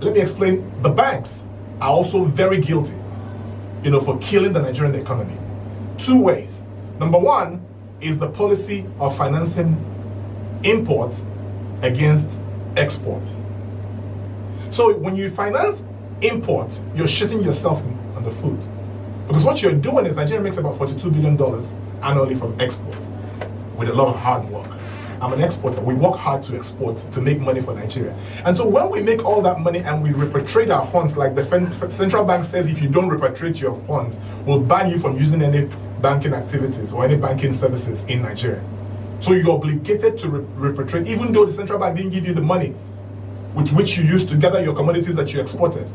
let me explain. The banks are also very guilty, for killing the Nigerian economy. Two ways. Number one is the policy of financing import against export. So when you finance import, you're shooting yourself on the foot. Because what you're doing is Nigeria makes about $42 billion annually from export with a lot of hard work. I'm an exporter. We work hard to export to make money for Nigeria. And so when we make all that money and we repatriate our funds, like the central bank says, if you don't repatriate your funds, we'll ban you from using any banking activities or any banking services in Nigeria. So you're obligated to repatriate, even though the central bank didn't give you the money with which you used to gather your commodities that you exported.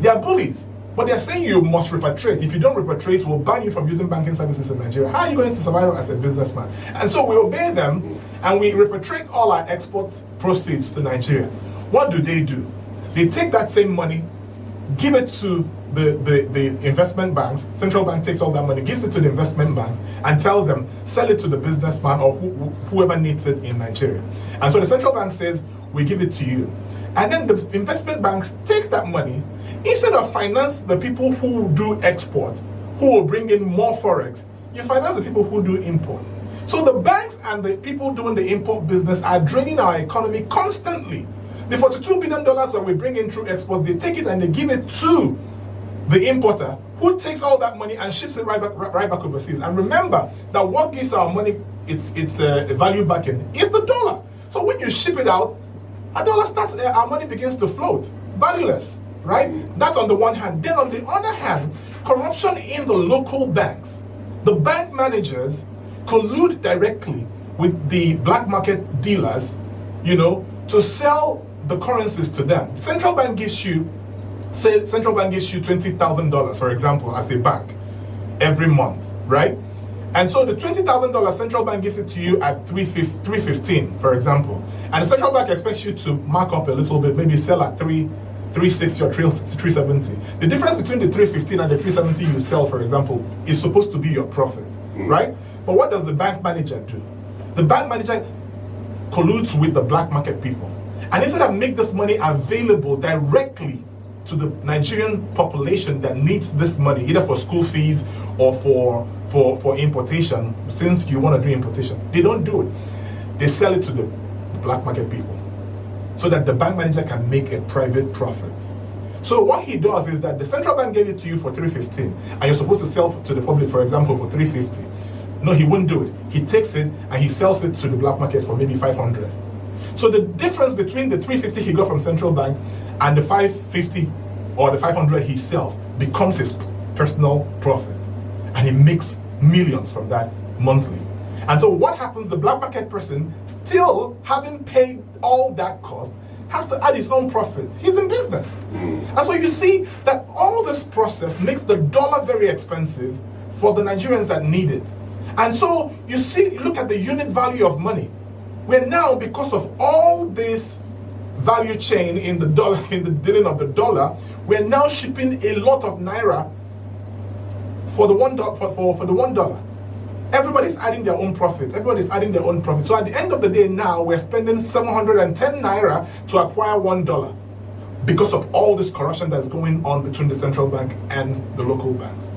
They are bullies. But they're saying you must repatriate. If you don't repatriate, we'll ban you from using banking services in Nigeria. How are you going to survive as a businessman? And so we obey them and we repatriate all our export proceeds to Nigeria. What do? They take that same money, give it to the investment banks. Central bank takes all that money, gives it to the investment banks, and tells them, sell it to the businessman or whoever needs it in Nigeria. And so the central bank says, we give it to you. And then the investment banks take that money, instead of finance the people who do export, who will bring in more Forex, you finance the people who do import. So the banks and the people doing the import business are draining our economy constantly. The $42 billion that we bring in through exports, they take it and they give it to the importer, who takes all that money and ships it right back overseas. And remember that what gives our money its value backing is the dollar. So when you ship it out, a dollar starts, our money begins to float, valueless, right? That's on the one hand. Then on the other hand, corruption in the local banks. The bank managers collude directly with the black market dealers, to sell the currencies to them. Central bank gives you $20,000, for example, as a bank every month, right? And so the $20,000 central bank gives it to you at 315, for example. And the central bank expects you to mark up a little bit, maybe sell at 360 or 370. The difference between the 315 and the 370 you sell, for example, is supposed to be your profit, right? But what does the bank manager do? The bank manager colludes with the black market people. And instead of make this money available directly to the Nigerian population that needs this money, either for school fees or for importation, since you want to do importation, they don't do it. They sell it to the black market people so that the bank manager can make a private profit. So what he does is that the central bank gave it to you for 315 and you're supposed to sell to the public, for example, for 350. No, he wouldn't do it. He takes it and he sells it to the black market for maybe 500. So the difference between the 350 he got from central bank and the 550 or the 500 he sells becomes his personal profit. And he makes millions from that monthly. And so what happens, the black market person, still having paid all that cost, has to add his own profit. He's in business. And so you see that all this process makes the dollar very expensive for the Nigerians that need it. And so you see, look at the unit value of money. We're now, because of all this value chain in the dollar, in the dealing of the dollar, we're now shipping a lot of naira for the $1 for the $1. Everybody's adding their own profit. Everybody's adding their own profit. So at the end of the day now, we're spending 710 naira to acquire $1 because of all this corruption that's going on between the central bank and the local banks.